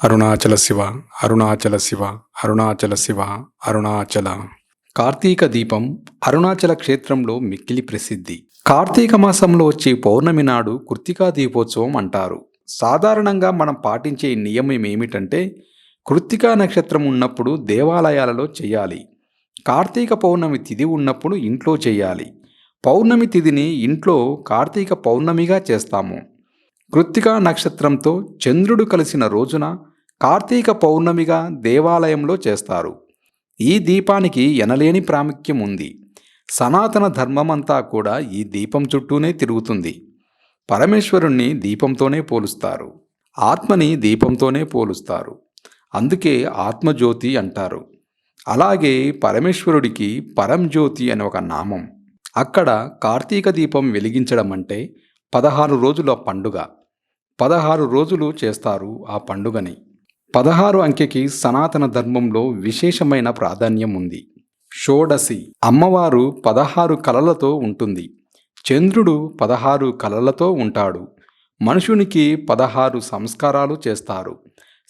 అరుణాచల శివ అరుణాచల శివ అరుణాచల శివ అరుణాచల. కార్తీక దీపం అరుణాచల క్షేత్రంలో మిక్కిలి ప్రసిద్ధి. కార్తీక మాసంలో వచ్చే పౌర్ణమి నాడు కృత్తికా దీపోత్సవం అంటారు. సాధారణంగా మనం పాటించే నియమం ఏమిటంటే కృత్తికా నక్షత్రం ఉన్నప్పుడు దేవాలయాలలో చేయాలి. కార్తీక పౌర్ణమి తిథి ఉన్నప్పుడు ఇంట్లో చేయాలి. పౌర్ణమి తిథిని ఇంట్లో కార్తీక పౌర్ణమిగా చేస్తాము. కృత్తికా నక్షత్రంతో చంద్రుడు కలిసిన రోజున కార్తీక పౌర్ణమిగా దేవాలయంలో చేస్తారు. ఈ దీపానికి ఎనలేని ప్రాముఖ్యం ఉంది. సనాతన ధర్మమంతా కూడా ఈ దీపం చుట్టూనే తిరుగుతుంది. పరమేశ్వరుణ్ణి దీపంతోనే పోలుస్తారు. ఆత్మని దీపంతోనే పోలుస్తారు. అందుకే ఆత్మజ్యోతి అంటారు. అలాగే పరమేశ్వరుడికి పరంజ్యోతి అని ఒక నామం. అక్కడ కార్తీక దీపం వెలిగించడం అంటే 16 రోజుల పండుగ. 16 రోజులు చేస్తారు ఆ పండుగని. 16 అంకెకి సనాతన ధర్మంలో విశేషమైన ప్రాధాన్యం ఉంది. షోడశి అమ్మవారు 16 కలలతో ఉంటుంది. చంద్రుడు 16 కలలతో ఉంటాడు. మనుషునికి 16 సంస్కారాలు చేస్తారు.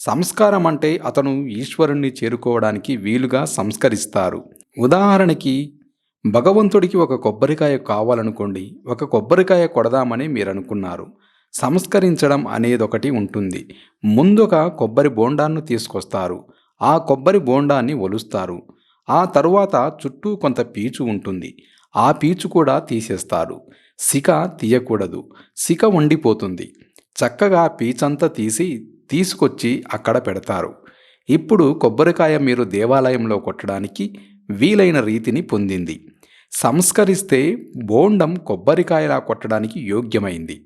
సంస్కారం అంటే అతను ఈశ్వరుణ్ణి చేరుకోవడానికి వీలుగా సంస్కరిస్తారు. ఉదాహరణకి భగవంతుడికి ఒక కొబ్బరికాయ కావాలనుకోండి, ఒక కొబ్బరికాయ కొడదామని మీరు అనుకున్నారు. సంస్కరించడం అనేదొకటి ఉంటుంది. ముందుగా కొబ్బరి బోండాన్ని తీసుకొస్తారు. ఆ కొబ్బరి బోండాన్ని ఒలుస్తారు. ఆ తరువాత చుట్టూ కొంత పీచు ఉంటుంది. ఆ పీచు కూడా తీసేస్తారు. సిక తీయకూడదు. సిక ఉండిపోతుంది. చక్కగా పీచంతా తీసుకొచ్చి అక్కడ పెడతారు. ఇప్పుడు కొబ్బరికాయ మీరు దేవాలయంలో కొట్టడానికి వీలైన రీతిని పొందింది. సంస్కరిస్తే బోండం కొబ్బరికాయలా కొట్టడానికి యోగ్యమైంది.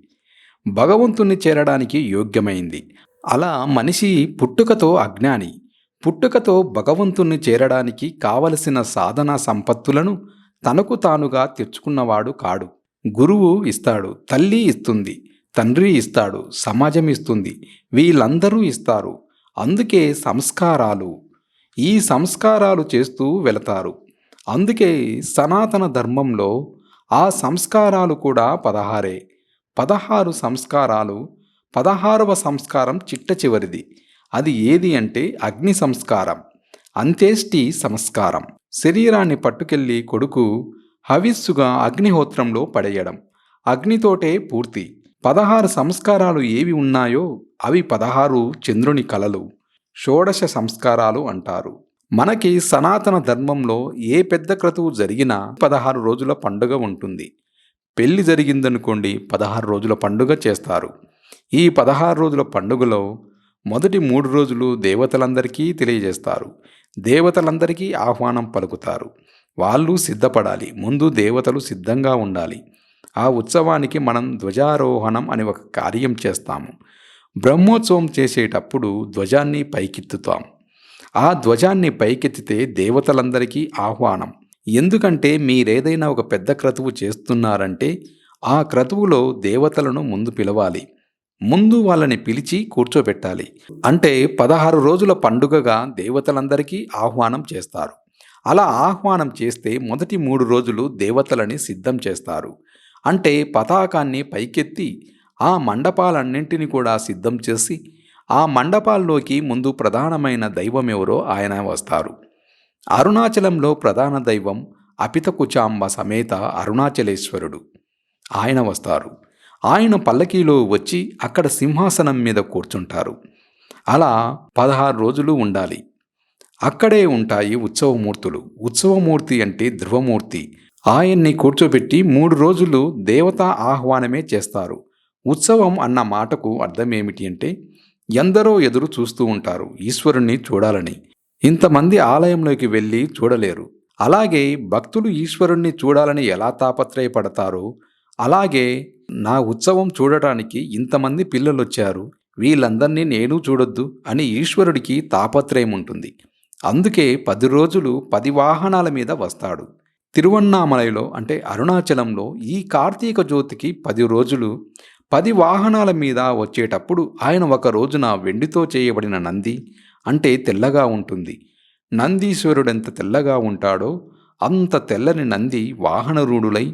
భగవంతుణ్ణి చేరడానికి యోగ్యమైంది. అలా మనిషి పుట్టుకతో అజ్ఞాని. పుట్టుకతో భగవంతుణ్ణి చేరడానికి కావలసిన సాధనా సంపత్తులను తనకు తానుగా తెచ్చుకున్నవాడు కాడు. గురువు ఇస్తాడు, తల్లి ఇస్తుంది, తండ్రి ఇస్తాడు, సమాజం ఇస్తుంది, వీళ్ళందరూ ఇస్తారు. అందుకే సంస్కారాలు. ఈ సంస్కారాలు చేస్తూ వెళతారు. అందుకే సనాతన ధర్మంలో ఆ సంస్కారాలు కూడా 16. 16 సంస్కారాలు. 16వ సంస్కారం చిట్ట చివరిది. అది ఏది అంటే అగ్ని సంస్కారం, అంత్యేష్టి సంస్కారం. శరీరాన్ని పట్టుకెళ్ళి కొడుకు హవిస్సుగా అగ్నిహోత్రంలో పడేయడం. అగ్నితోటే పూర్తి. 16 సంస్కారాలు ఏవి ఉన్నాయో అవి 16 చంద్రుని కలలు. షోడశ సంస్కారాలు అంటారు. మనకి సనాతన ధర్మంలో ఏ పెద్ద క్రతువు జరిగినా 16 రోజుల పండుగ ఉంటుంది. పెళ్లి జరిగిందనుకోండి, 16 రోజుల పండుగ చేస్తారు. ఈ 16 రోజుల పండుగలో మొదటి 3 రోజులు దేవతలందరికీ తెలియజేస్తారు. దేవతలందరికీ ఆహ్వానం పలుకుతారు. వాళ్ళు సిద్ధపడాలి. ముందు దేవతలు సిద్ధంగా ఉండాలి. ఆ ఉత్సవానికి మనం ధ్వజారోహణం అని ఒక కార్యం చేస్తాము. బ్రహ్మోత్సవం చేసేటప్పుడు ధ్వజాన్ని పైకెత్తుతాం. ఆ ధ్వజాన్ని పైకెత్తితే దేవతలందరికీ ఆహ్వానం. ఎందుకంటే మీరేదైనా ఒక పెద్ద క్రతువు చేస్తున్నారంటే ఆ క్రతువులో దేవతలను ముందు పిలవాలి. ముందు వాళ్ళని పిలిచి కూర్చోబెట్టాలి. అంటే 16 రోజుల పండుగగా దేవతలందరికీ ఆహ్వానం చేస్తారు. అలా ఆహ్వానం చేస్తే మొదటి 3 రోజులు దేవతలని సిద్ధం చేస్తారు. అంటే పతాకాన్ని పైకెత్తి ఆ మండపాలన్నింటినీ కూడా సిద్ధం చేసి ఆ మండపాల్లోకి ముందు ప్రధానమైన దైవం ఎవరో ఆయన వస్తారు. అరుణాచలంలో ప్రధాన దైవం అపితకుచాంబ సమేత అరుణాచలేశ్వరుడు. ఆయన వస్తారు. ఆయన పల్లకీలో వచ్చి అక్కడ సింహాసనం మీద కూర్చుంటారు. అలా 16 రోజులు ఉండాలి. అక్కడే ఉంటాయి ఉత్సవమూర్తులు. ఉత్సవమూర్తి అంటే ధ్రువమూర్తి. ఆయన్ని కూర్చోబెట్టి 3 రోజులు దేవతా ఆహ్వానమే చేస్తారు. ఉత్సవం అన్న మాటకు అర్థమేమిటి అంటే ఎందరో ఎదురు చూస్తూ ఉంటారు ఈశ్వరుణ్ణి చూడాలని. ఇంతమంది ఆలయంలోకి వెళ్ళి చూడలేరు. అలాగే భక్తులు ఈశ్వరుణ్ణి చూడాలని ఎలా తాపత్రయపడతారో అలాగే నా ఉత్సవం చూడటానికి ఇంతమంది పిల్లలొచ్చారు, వీళ్ళందరినీ నేను చూడొద్దు అని ఈశ్వరుడికి తాపత్రయం ఉంటుంది. అందుకే 10 రోజులు 10 వాహనాల మీద వస్తాడు. తిరువన్నామలైలో అంటే అరుణాచలంలో ఈ కార్తీక జ్యోతికి 10 రోజులు 10 వాహనాల మీద వచ్చేటప్పుడు ఆయన ఒక రోజున వెండితో చేయబడిన నంది అంటే తెల్లగా ఉంటుంది. నందీశ్వరుడెంత తెల్లగా ఉంటాడో అంత తెల్లని నంది వాహనరూఢులై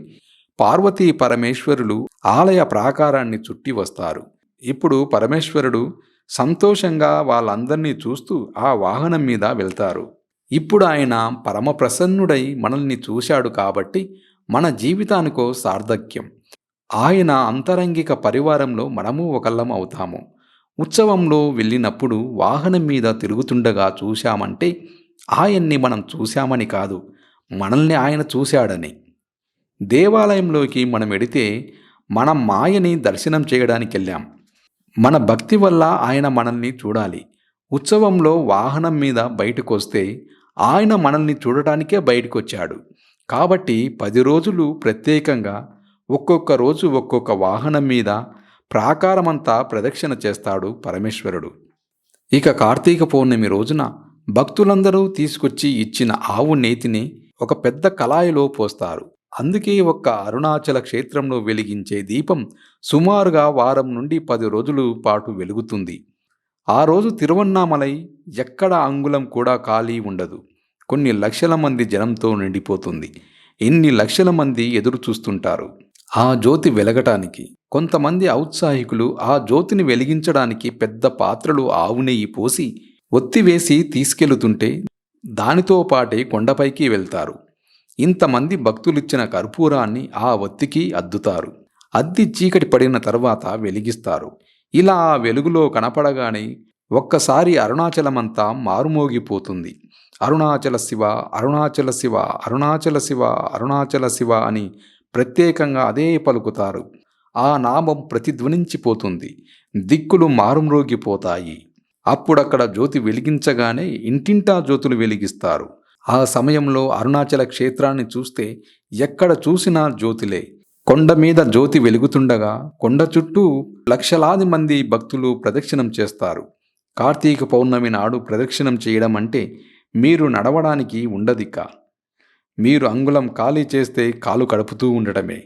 పార్వతీ పరమేశ్వరులు ఆలయ ప్రాకారాన్ని చుట్టి వస్తారు. ఇప్పుడు పరమేశ్వరుడు సంతోషంగా వాళ్ళందరినీ చూస్తూ ఆ వాహనం మీద వెళ్తారు. ఇప్పుడు ఆయన పరమ ప్రసన్నుడై మనల్ని చూశాడు కాబట్టి మన జీవితానికో సార్థక్యం. ఆయన అంతరంగిక పరివారంలో మనము ఒకళ్ళం అవుతాము. ఉత్సవంలో వెళ్ళినప్పుడు వాహనం మీద తిరుగుతుండగా చూశామంటే ఆయన్ని మనం చూశామని కాదు, మనల్ని ఆయన చూశాడని. దేవాలయంలోకి మనం వెడితే మనం మాయని దర్శనం చేయడానికెళ్ళాం. మన భక్తి వల్ల ఆయన మనల్ని చూడాలి. ఉత్సవంలో వాహనం మీద బయటకొస్తే ఆయన మనల్ని చూడటానికే బయటకొచ్చాడు. కాబట్టి 10 రోజులు ప్రత్యేకంగా ఒక్కొక్క రోజు ఒక్కొక్క వాహనం మీద ప్రాకారమంతా ప్రదక్షిణ చేస్తాడు పరమేశ్వరుడు. ఇక కార్తీక పౌర్ణమి రోజున భక్తులందరూ తీసుకొచ్చి ఇచ్చిన ఆవు నేతిని ఒక పెద్ద కళాయిలో పోస్తారు. అందుకే ఒక్క అరుణాచల క్షేత్రంలో వెలిగించే దీపం సుమారుగా వారం నుండి 10 రోజుల పాటు వెలుగుతుంది. ఆ రోజు తిరువన్నామలై ఎక్కడ అంగుళం కూడా ఖాళీ ఉండదు. కొన్ని లక్షల మంది జనంతో నిండిపోతుంది. ఎన్ని లక్షల మంది ఎదురు చూస్తుంటారు ఆ జ్యోతి వెలగటానికి. కొంతమంది ఔత్సాహికులు ఆ జ్యోతిని వెలిగించడానికి పెద్ద పాత్రలు ఆవు నెయ్యి పోసి ఒత్తివేసి తీసుకెళుతుంటే దానితో పాటే కొండపైకి వెళ్తారు. ఇంతమంది భక్తులిచ్చిన కర్పూరాన్ని ఆ ఒత్తికి అద్దుతారు. అద్ది చీకటి పడిన తర్వాత వెలిగిస్తారు. ఇలా ఆ వెలుగులో కనపడగానే ఒక్కసారి అరుణాచలమంతా మారుమోగిపోతుంది. అరుణాచల శివ, అరుణాచల శివ, అరుణాచల శివ, అరుణాచల శివ అని ప్రత్యేకంగా అదే పలుకుతారు. ఆ నామం ప్రతిధ్వనించిపోతుంది. దిక్కులు మారుమ్రోగిపోతాయి. అప్పుడక్కడ జ్యోతి వెలిగించగానే ఇంటింటా జ్యోతులు వెలిగిస్తారు. ఆ సమయంలో అరుణాచల క్షేత్రాన్ని చూస్తే ఎక్కడ చూసినా జ్యోతిలే. కొండ మీద జ్యోతి వెలుగుతుండగా కొండ చుట్టూ లక్షలాది మంది భక్తులు ప్రదక్షిణం చేస్తారు. కార్తీక పౌర్ణమి నాడు ప్రదక్షిణం చేయడం అంటే మీరు నడవడానికి ఉండదిక. మీరు అంగుళం ఖాళీ చేస్తే కాలు కడుపుతూ ఉండటమే.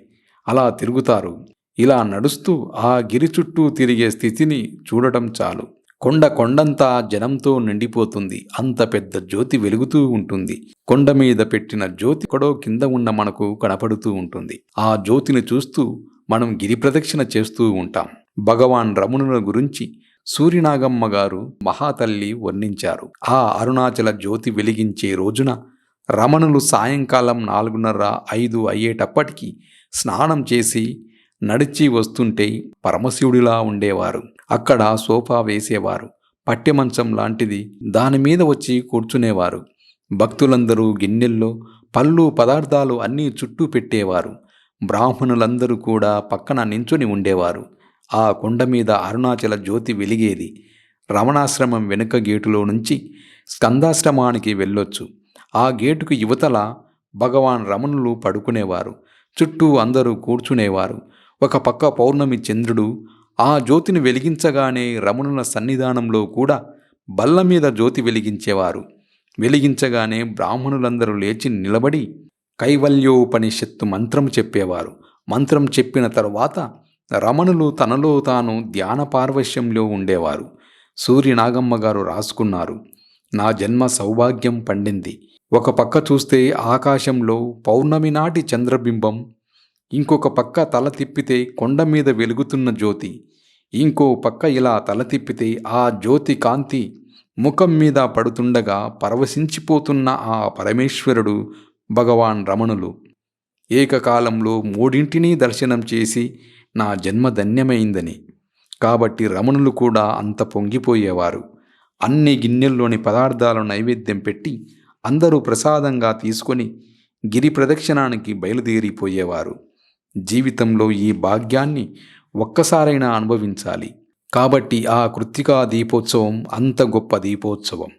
అలా తిరుగుతారు. ఇలా నడుస్తూ ఆ గిరి చుట్టూ తిరిగే స్థితిని చూడటం చాలు. కొండంతా జనంతో నిండిపోతుంది. అంత పెద్ద జ్యోతి వెలుగుతూ ఉంటుంది. కొండ మీద పెట్టిన జ్యోతి ఎక్కడో కింద ఉన్న మనకు కనపడుతూ ఉంటుంది. ఆ జ్యోతిని చూస్తూ మనం గిరి ప్రదక్షిణ చేస్తూ ఉంటాం. భగవాన్ రమణుల గురించి సూరినాగమ్మ గారు మహాతల్లి వర్ణించారు. ఆ అరుణాచల జ్యోతి వెలిగించే రోజున రమణులు సాయంకాలం 4:30-5 అయ్యేటప్పటికి స్నానం చేసి నడిచి వస్తుంటే పరమశివుడిలా ఉండేవారు. అక్కడ సోఫా వేసేవారు. పట్టెమంచం లాంటిది, దానిమీద వచ్చి కూర్చునేవారు. భక్తులందరూ గిన్నెల్లో పళ్ళు పదార్థాలు అన్నీ చుట్టూ పెట్టేవారు. బ్రాహ్మణులందరూ కూడా పక్కన నించుని ఉండేవారు. ఆ కొండ మీద అరుణాచల జ్యోతి వెలిగేది. రమణాశ్రమం వెనుక గేటులో నుంచి స్కందాశ్రమానికి వెళ్ళొచ్చు. ఆ గేటుకు యువతల భగవాన్ రమణులు పడుకునేవారు. చుట్టూ అందరూ కూర్చునేవారు. ఒక పక్క పౌర్ణమి చంద్రుడు ఆ జ్యోతిని వెలిగించగానే రమణుల సన్నిధానంలో కూడా బల్ల మీద జ్యోతి వెలిగించేవారు. వెలిగించగానే బ్రాహ్మణులందరూ లేచి నిలబడి కైవల్యోపనిషత్తు మంత్రం చెప్పేవారు. మంత్రం చెప్పిన తరువాత రమణులు తనలో తాను ధ్యాన పార్వశ్యంలో ఉండేవారు. సూర్యనాగమ్మ గారు రాసుకున్నారు, నా జన్మ సౌభాగ్యం పండింది. ఒక పక్క చూస్తే ఆకాశంలో పౌర్ణమి నాటి చంద్రబింబం, ఇంకొక పక్క తల తిప్పితే కొండ మీద వెలుగుతున్న జ్యోతి, ఇంకో పక్క ఇలా తల తిప్పితే ఆ జ్యోతి కాంతి ముఖం మీద పడుతుండగా పరవశించిపోతున్న ఆ పరమేశ్వరుడు భగవాన్ రమణులు. ఏకకాలంలో మూడింటినీ దర్శనం చేసి నా జన్మ ధన్యమైందని. కాబట్టి రమణులు కూడా అంత పొంగిపోయేవారు. అన్ని గిన్నెల్లోని పదార్థాలను నైవేద్యం పెట్టి అందరూ ప్రసాదంగా తీసుకొని గిరి ప్రదక్షిణానికి బయలుదేరిపోయేవారు. జీవితంలో ఈ భాగ్యాన్ని ఒక్కసారైనా అనుభవించాలి. కాబట్టి ఆ కృత్తికా దీపోత్సవం అంత గొప్ప దీపోత్సవం.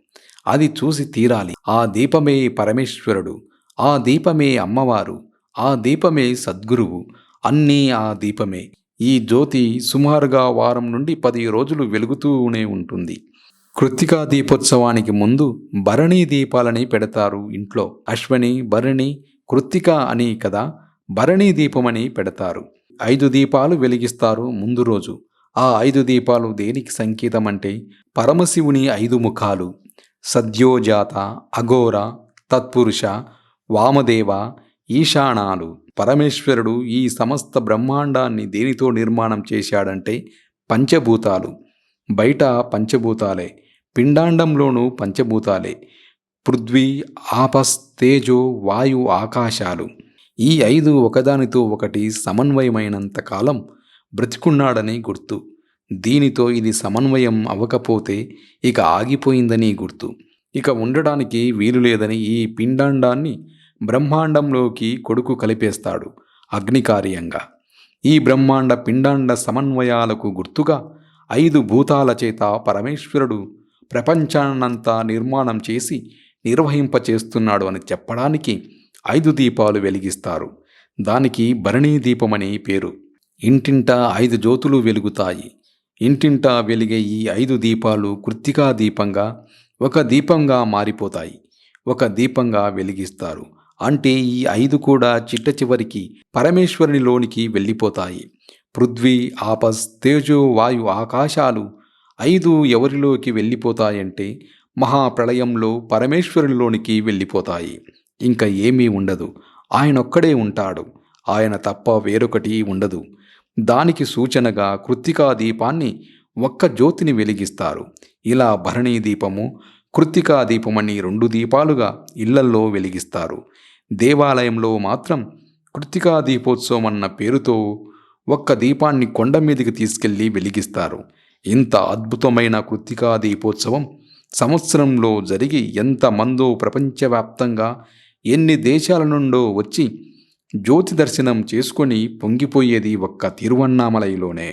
అది చూసి తీరాలి. ఆ దీపమే పరమేశ్వరుడు, ఆ దీపమే అమ్మవారు, ఆ దీపమే సద్గురువు, అన్నీ ఆ దీపమే. ఈ జ్యోతి సుమారుగా వారం నుండి 10 రోజులు వెలుగుతూనే ఉంటుంది. కృత్తికా దీపోత్సవానికి ముందు భరణీ దీపాలని పెడతారు ఇంట్లో. అశ్వని, భరణి, కృత్తిక అని కదా భరణీ దీపమని పెడతారు. 5 దీపాలు వెలిగిస్తారు ముందు రోజు. ఆ 5 దీపాలు దేనికి సంకేతం అంటే పరమశివుని 5 ముఖాలు: సద్యోజాత, అఘోర, తత్పురుష, వామదేవ, ఈశానాలు. పరమేశ్వరుడు ఈ సమస్త బ్రహ్మాండాన్ని దేనితో నిర్మాణం చేశాడంటే పంచభూతాలు. బయట పంచభూతాలే, పిండాండంలోనూ పంచభూతాలే. పృథ్వీ, ఆపస్, తేజో, వాయు, ఆకాశాలు. ఈ 5 ఒకదానితో ఒకటి సమన్వయమైనంత కాలం బ్రతికున్నాడని గుర్తు. దీనితో ఇది సమన్వయం అవ్వకపోతే ఇక ఆగిపోయిందని గుర్తు. ఇక ఉండడానికి వీలు లేదని ఈ పిండాండాన్ని బ్రహ్మాండంలోకి కొడుకు కలిపేస్తాడు అగ్నికార్యంగా. ఈ బ్రహ్మాండ పిండాండ సమన్వయాలకు గుర్తుగా 5 భూతాల చేత పరమేశ్వరుడు ప్రపంచాన్నంతా నిర్మాణం చేసి నిర్వహింపచేస్తున్నాడు అని చెప్పడానికి 5 దీపాలు వెలిగిస్తారు. దానికి భరణీ దీపమని పేరు. ఇంటింటా 5 జ్యోతులు వెలుగుతాయి. ఇంటింటా వెలిగే ఈ 5 దీపాలు కృత్తికా దీపంగా, ఒక దీపంగా మారిపోతాయి. ఒక దీపంగా వెలిగిస్తారు. అంటే ఈ 5 కూడా చిట్ట చివరికి పరమేశ్వరునిలోనికి వెళ్ళిపోతాయి. పృథ్వీ, ఆపస్, తేజో, వాయు, ఆకాశాలు 5 ఎవరిలోకి వెళ్ళిపోతాయంటే మహాప్రళయంలో పరమేశ్వరునిలోనికి వెళ్ళిపోతాయి. ఇంకా ఏమీ ఉండదు. ఆయనొక్కడే ఉంటాడు. ఆయన తప్ప వేరొకటి ఉండదు. దానికి సూచనగా కృత్తికా దీపాన్ని ఒక్క జ్యోతిని వెలిగిస్తారు. ఇలా భరణీ దీపము, కృత్తికా దీపమని 2 దీపాలుగా ఇళ్లల్లో వెలిగిస్తారు. దేవాలయంలో మాత్రం కృత్తికా దీపోత్సవం అన్న పేరుతో ఒక్క దీపాన్ని కొండ మీదకి తీసుకెళ్లి వెలిగిస్తారు. ఇంత అద్భుతమైన కృత్తికా దీపోత్సవం సంవత్సరంలో జరిగి ఎంతమందో ప్రపంచవ్యాప్తంగా ఎన్ని దేశాల నుండో వచ్చి జ్యోతి దర్శనం చేసుకొని పొంగిపోయేది ఒక్క తిరువన్నామలైలోనే.